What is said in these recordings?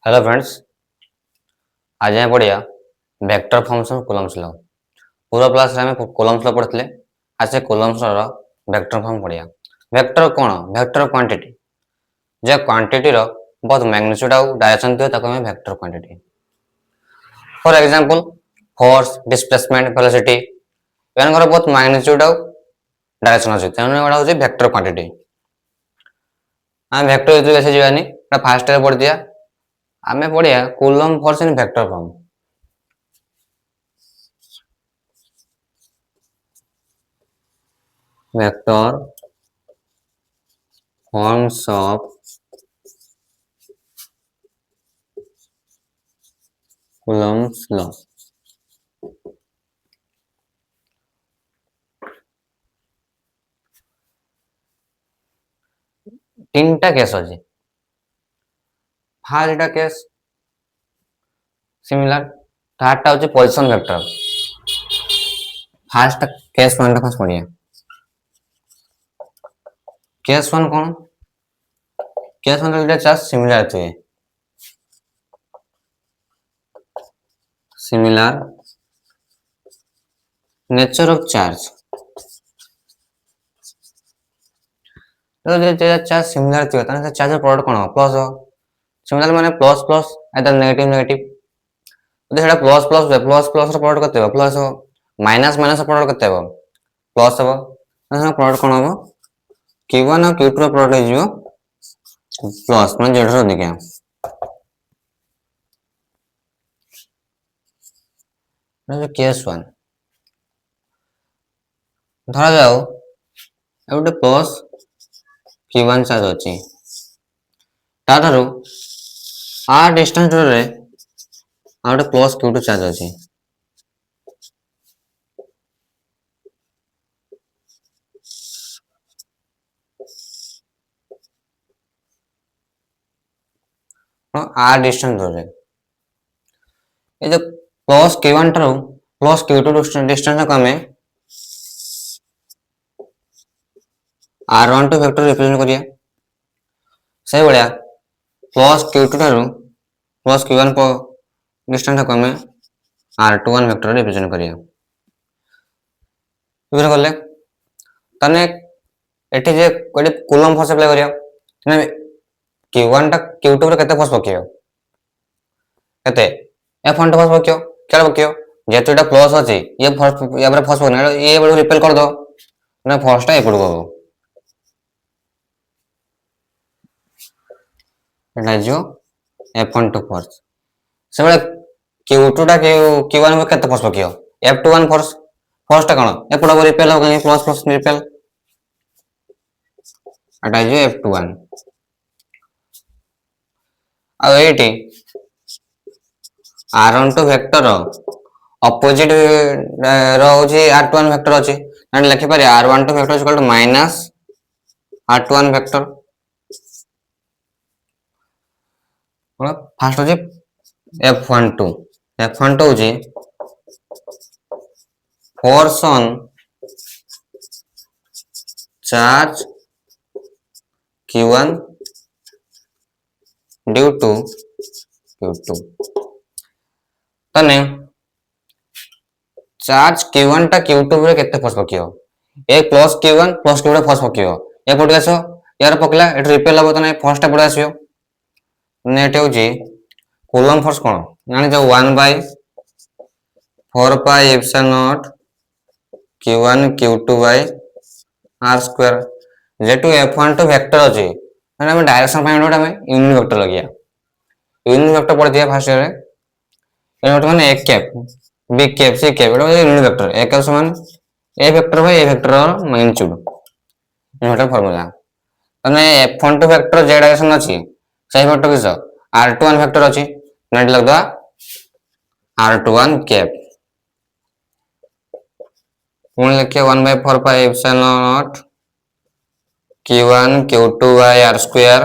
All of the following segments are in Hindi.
Hello friends. आज आम पढ़िया वेक्टर फंक्शन कूलम्स लॉ। पूर्व क्लास रे हमें कूलम्स लॉ पढ़ते आज से कूलम्स लॉ वेक्टर फॉर्म पढ़िया। वेक्टर कौन? वेक्टर क्वांटिटी जो क्वांटिटी रो बहुत मैग्नीट्यूड आउ डायरेक्शन दियो ताको हमें vector quantity. For example force, displacement, velocity एनकर बहुत मैग्नीट्यूड आउ डायरेक्शन अछि तेनु एडा होची वेक्टर क्वांटिटी। हम वेक्टर इतु कैसे जीवानी फास्ट रे पढ़ दिया। आमे पढ़िया coulomb force in vector form. Vector forms of Coulomb's law। तीनटा केस अछि। फार्स्ट केस सिमिलर, थर्ड टा होची position vector. First case one टा फर्स्ट पढ़िया। केस वन कौन? केस वन रे चार्ज सिमिलर थे। Similar nature of charge. तो जे चार्ज सिमिलर थियो ताने चार्ज प्रोडक्ट कोन प्लस हो। सिमिलर माने plus plus either negative negative. तो सेटा प्लस प्लस प्लस प्लस रो प्रोडक्ट कते हो प्लस हो, माइनस माइनस रो प्रोडक्ट कते हो प्लस हो। तो प्रोडक्ट कोन हो q1 और q2 रो प्रोडक्ट हो प्लस माने जेड रो दिखे। केस वन धरा जाओ एगोटे प्लस q1 चार्ज अछि तादारो r डिस्टेंस रे आउटे प्लस q2 चार्ज अछि। r डिस्टेंस रे ये जो plus q1 ठारो plus q2 distance को हमें r12 वेक्टर रिप्रेजेंट करिया। सही बढ़िया प्लस q2 ठारो प्लस q1 को डिस्टेंस को हमें r21 वेक्टर रिप्रेजेंट करिया। बुझे गले तने एठी जे कोडी कूलम फोर्स अप्लाई करिया तने q1 टा q2 रे केते फोर्स पकियो केते f1 टा फोर्स पकियो केला पकियो जेतु एटा प्लस अछि ये फोर्स या पर फोर्स पकना ये बडू रिपेल कर दो ना फोर्स टा एपड़ गो एटा जो f1 टू फोर्स सेबे q2 टा q1 में केते फोर्स पकियो f21 फोर्स फोर्स टा कोन एपड़ गो रिपेल हो गनी प्लस प्लस रिपेल एटा जो f21 आ एटी r12 वेक्टर ऑपोजिट रो होची r21 वेक्टर अछि एंड लिखि पारे r12 vector is equal to minus r21 vector. First होची f12 होची force on charge q1 due to q2 तने चार्ज q1 टा q2 रे केते फोर्स पकियो ए plus q1 plus q2 force पकियो ए पटे आसो यार पकला एट रिपेल हो तने फोर्स टा पड़े आसियो नेट होची कूलम फोर्स कोन जानि जो 1 by 4 pi epsilon naught q1 q2 by r square जेटू f12 वेक्टर अछि माने हम डायरेक्शन फाइंड आउट हमें यूनिट वेक्टर लगिया। यूनिट वेक्टर पढ़ दिया फर्स्ट रे यूनिट माने एक cap b cap c cap एटा यूनिट वेक्टर एक कैप समान a vector by a vector magnitude unit formula तने f12 वेक्टर z डायरेक्शन अछि सही वेक्टर किस r21 वेक्टर अछि नेट लग दो r21 कैप पुन लिखे 1 by 4 pi epsilon naught q1 q2 by r square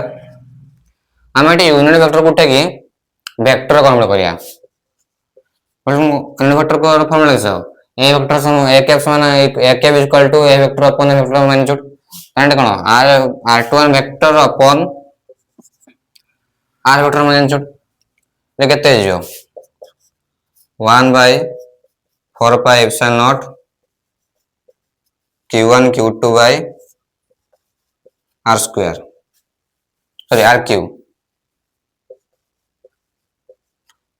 हम एटी यूनिट वेक्टर कोटे की वेक्टर कन्वर्ट करिया यूनिट वेक्टर को फॉर्मूला लिखो a वेक्टर सम a कैप समान a cap equal to a vector upon a vector magnitude and कोन r r21 vector upon r vector magnitude ये केते जो 1 by 4 pi epsilon naught q1 q2 by r square sorry r cube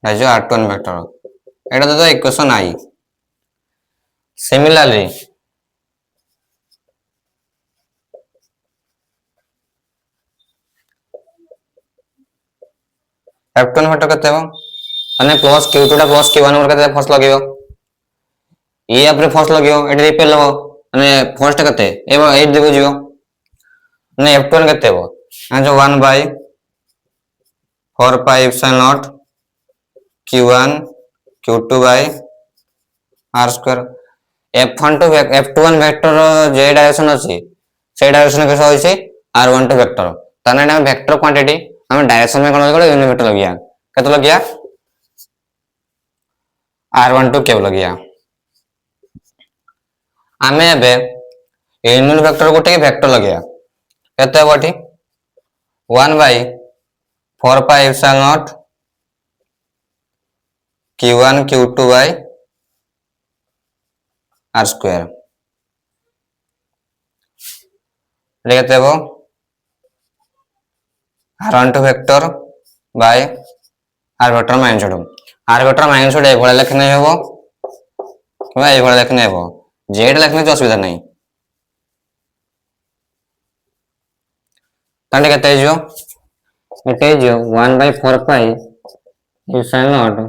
है जो r1 वेक्टर एटा तो इक्वेशन आई सिमिलरली f1 वेक्टर केते हो माने प्लस q2 टा प्लस q1 वर केते फर्स्ट लगेयो ये आपरे फर्स्ट लगेयो एटा रिपेल हो माने फर्स्ट केते ए 8 देबो जियो माने f1 केते हो आ जो 1 by 4 pi epsilon naught q1 q2 by r square f1 to f21 vector जे डायरेक्शन अछि से डायरेक्शन के होइसे r12 वेक्टर तने हम वेक्टर क्वांटिटी हम डायरेक्शन में कोन लगो यूनिट वेक्टर लगिया केते लगिया r12 केव लगिया आमे एबे यूनिट वेक्टर गोटे वेक्टर लगिया केते बटी 1 by 4 pi epsilon naught q1 q2 by r square लेते हो r12 vector by r vector minus r vector minus ए भले लिखने हेबो किबा ए भले लिखने हेबो जेड लिखने तो असुविधा नहीं तांडे केते जो एटे जो 1 by 4 pi epsilon naught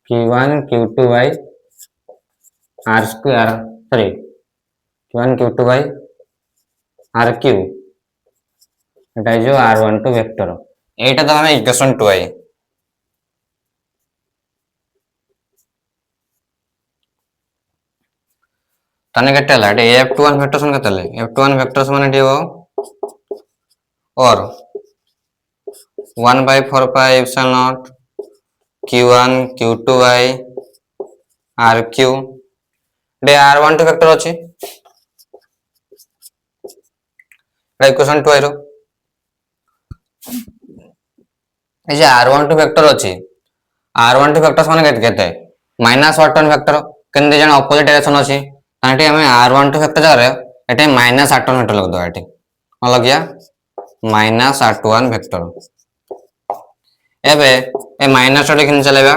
q1 q2 by r square sorry q1 q2 by r cube एटा जो r12 वेक्टर एटा तो हमें इक्वेशन 2 आई तने केते हला एटा f21 वेक्टर सन केते ले f21 वेक्टर समान एटी हो और 1 by 4 pi epsilon naught q1 q2 by r cube डे r12 वेक्टर अछि इक्वेशन 2 आइरो ए जे r12 वेक्टर अछि r12 वेक्टर समान केते -r1 वेक्टर केन जण ऑपोजिट डायरेक्शन अछि तांटी हमें r12 वेक्टर जरे एटे -r1 वेक्टर लग दो एटे कोन लगिया -r1 वेक्टर एबे ए माइनस रे किन चलेगा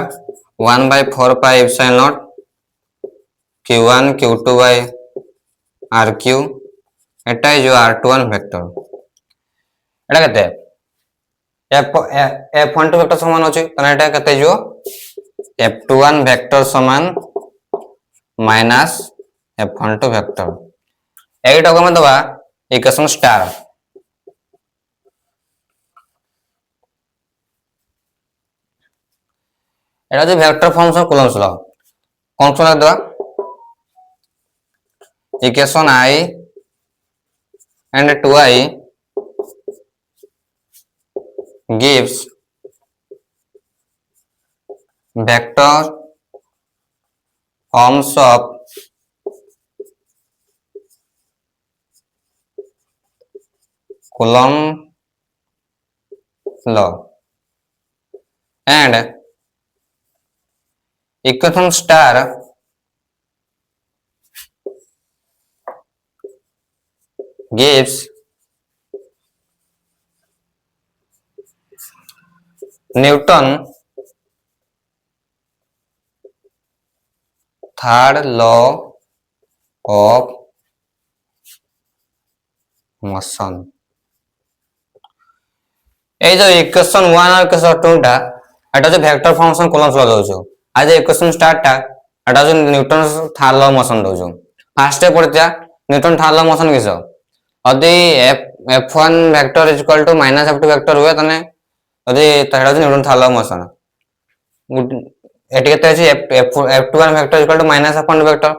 1 by 4 pi epsilon naught q1 q2 by r cube एटा जो r21 वेक्टर एटा केते f12 वेक्टर समान अछि तने एटा केते जो f21 वेक्टर समान माइनस f12 वेक्टर एटा को हम दबा इक्वेशन स्टार एटा जो वेक्टर फंक्शन कूलम्स लॉ कौन सा दबा equation I and 2I gives vector forms of Coulomb law and equation star gives Newton third law of motion ए जो इक्वेशन 1 और इक्वेशन 2 टा एटा जो वेक्टर फंक्शन कॉलम्स लगा दोछो आज इक्वेशन स्टार्ट टा एटा जो न्यूटन थर्ड लॉ मोशन दोछो फर्स्ट पड़ता न्यूटन थर्ड लॉ मोशन किसो यदि f1 vector is equal to -f2 vector हुए तने यदि तहेडा जो न्यूटन थर्ड लॉ मोशन एटी केते अछि f21 vector is equal to -f1 vector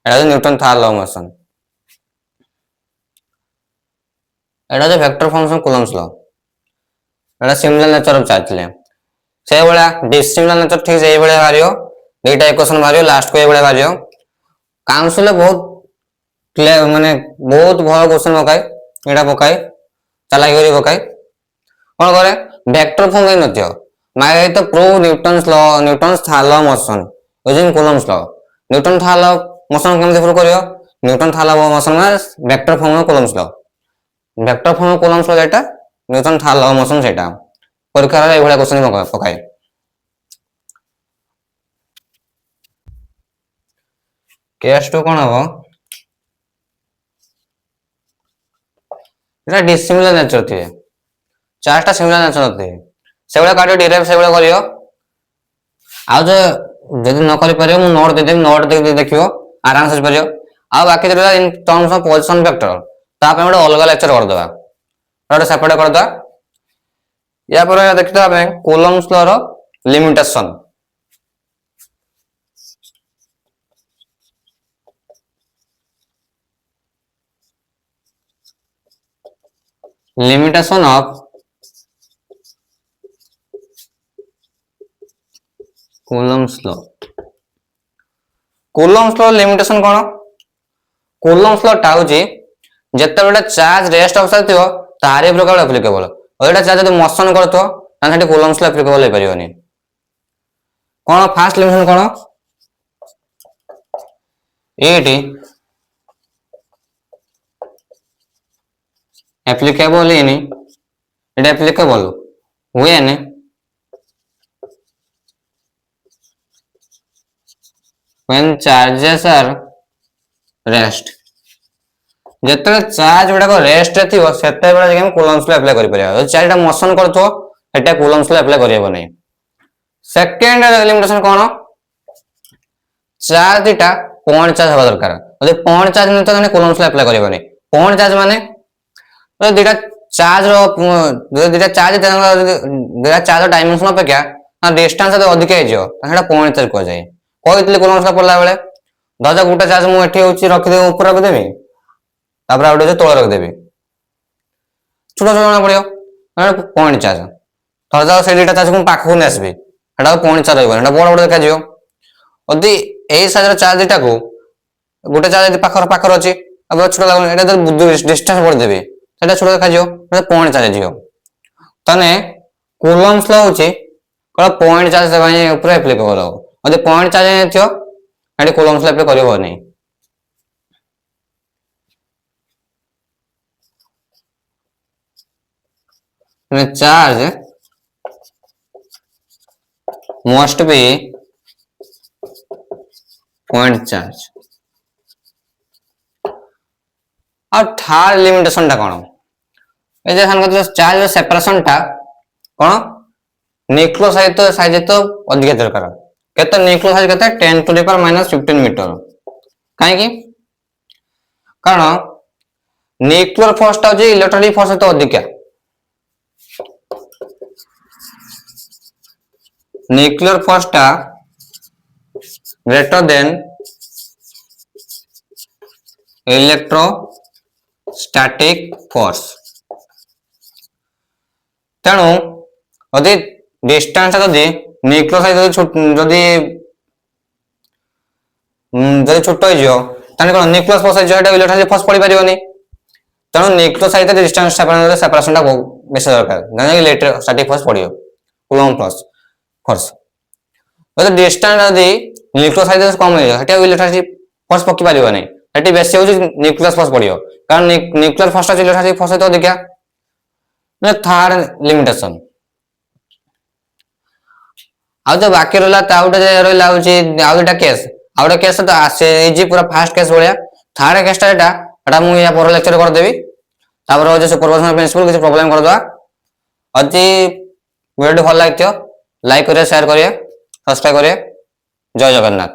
एटा जो न्यूटन थर्ड लॉ मोशन एटा जो वेक्टर फंक्शन कूलम्स लॉ एटा सिमिलर नेचर ऑफ चार्ज ले से बळा डिसिमिलर नेचर ठीक से ए बळा भारियो दुईटा इक्वेशन भारियो लास्ट को ए बळा भारियो काउंसिल बहुत क्लियर माने बहुत भल क्वेश्चन पकाय एटा पकाय चला करी पकाय कौन करे वेक्टर फॉर्म कहीं नथियो माय तो prove Newton's law motion using Coulomb's law Newton law motion केमते प्रूव करियो न्यूटन लॉ मोशन में vector form Coulomb's law vector form Coulomb's law जेटा न्यूटन लॉ मोशन सेटा परीक्षा रे एभला क्वेश्चन पकाए केस टू कौन हम এটা ডিসিমিলার নেচর থিয়ে চারটা সিমিলার নেচর থিয়ে সেগুলা কাটিও ডিরাইভ সেগুলা করিও ଆଉ ଯେ ଯଦି ନ କରି ପାରିବ ମୁଁ ନୋଟ ଦେଇଦେବି ନୋଟ ଦେଇକି ଦେଖିବ ଆରାମସେ କରିପାରିବ ଆଉ ବାକି ରହିଲା ଇନ ଟର୍ମସ ଅଫ ପୋଜିଶନ ଭେକ୍ଟର ତା ପାଇଁ ଗୋଟେ ଅଲଗା ଲେକ୍ଚର କରିଦେବା ଗୋଟେ ସେପାରେଟ କରିଦେବା या पर देखते हैं कूलम्स लॉ रो limitation limitation of Coulomb's law limitation कौन कूलम्स लॉ टा होची जत्ते बेटा चार्ज रेस्ट अवस्था थियो तारे प्रकार एप्लीकेबल और एटा चार्ज जदि मोशन करतो तान सेठी कूलम्स लॉ एप्लीकेबल हे परियोनी कौन फास्ट लिमिटेशन कौन एटी एप्लीकेबल इन एटा applicable when charges are rest जते चार्ज गुडा रेस्ट रे थिवो सेते बेला जे हम कूलम्स लॉ अप्लाई करि परिया चार्जटा मोशन करथो एटा कूलम्स लॉ अप्लाई करियबो नै सेकंड लिमिटेशन कोन चार्ज टा पॉइंट चार्ज हवा दरकार यदि पॉइंट चार्ज नै तो माने कूलम्स लॉ अप्लाई करियबो नै पॉइंट चार्ज माने तो दुटा चार्ज रो दुटा चार्ज डायमेंशन अपेक्षा ना डिस्टेंस तो अधिक हे जो सेटा पॉइंट चार्ज को जाय कहितले कूलम्स लॉ पड़ला बेले दादा गुटा चार्ज मु एठी होची रखि दे ऊपर रख देबी तापर आउट जे तोळ रख देबी छोटा छोटा पड़ियो पॉइंट चार्ज थर जाओ से दुटा चार्ज को पाखो ने आसबी सेटा पॉइंट चार्ज होइबो सेटा बड़ बड़ देखा जियो यदि एई साइज रो चार्ज दुटा को गुटा चार्ज पाखर पाखर अछि अब छोटा लागो एटा तो डिस्टेंस बढ़ देबी सेटा छोटा देखा जियो सेटा पॉइंट चार्ज जियो तने कूलम्स लॉ होची कोला पॉइंट चार्ज से ऊपर एप्लीकेबल हो यदि पॉइंट चार्ज नै थियो एटी कूलम्स लॉ अप्लाई करियो नै charge must be point charge और थर्ड लिमिटेशन टा कोन ए जे सन को चार्ज सेपरेशन टा कोन न्यूक्लियस साइज तो अधिक दरकार केते न्यूक्लियस साइज केते 10 टू द पावर -15 मीटर काहे की कारण न्यूक्लियर फोर्स टा जे इलेक्ट्रोनिक फोर्स तो अधिक न्यूक्लियर फोर्स टा ग्रेटर देन इलेक्ट्रोस्टैटिक फोर्स तेणु यदि डिस्टेंस यदि न्यूक्लियर साइज जदि छोट हो जियो ताने कोन न्यूक्लियस फोर्स जो एटा इलेक्ट्रोनिक फोर्स पड़ी परियोनी तेणु न्यूक्लियर साइज डिस्टेंस सेपरेशन टा बेसी दरकार ना इलेक्ट्रोस्टैटिक फोर्स पड़ियो कूलम्ब फोर्स यदि डिस्टेंस यदि न्यूक्लियर साइज कम हो जाए एटा इलेक्ट्रोस्टैटिक फोर्स पक्की परियो नै एटी बेसी हो न्यूक्लियस फोर्स पड़ियो कारण न्यूक्लियर फोर्स टा इलेक्ट्रोस्टैटिक फोर्स तो अधिक ना थर्ड लिमिटेशन आ जो बाकी रहला ताउटा जे रहला होची आउटा केस तो आसे इजी पूरा फास्ट केस भलिया थर्ड केस टा एटा मु या पर लेक्चर कर देबी तापर हो जे सुपरपोजिशन प्रिंसिपल किछ प्रॉब्लम कर दवा अति वीडियो भल लागथियो लाइक करिए शेयर करिए सब्सक्राइब करिए जय जगन्नाथ।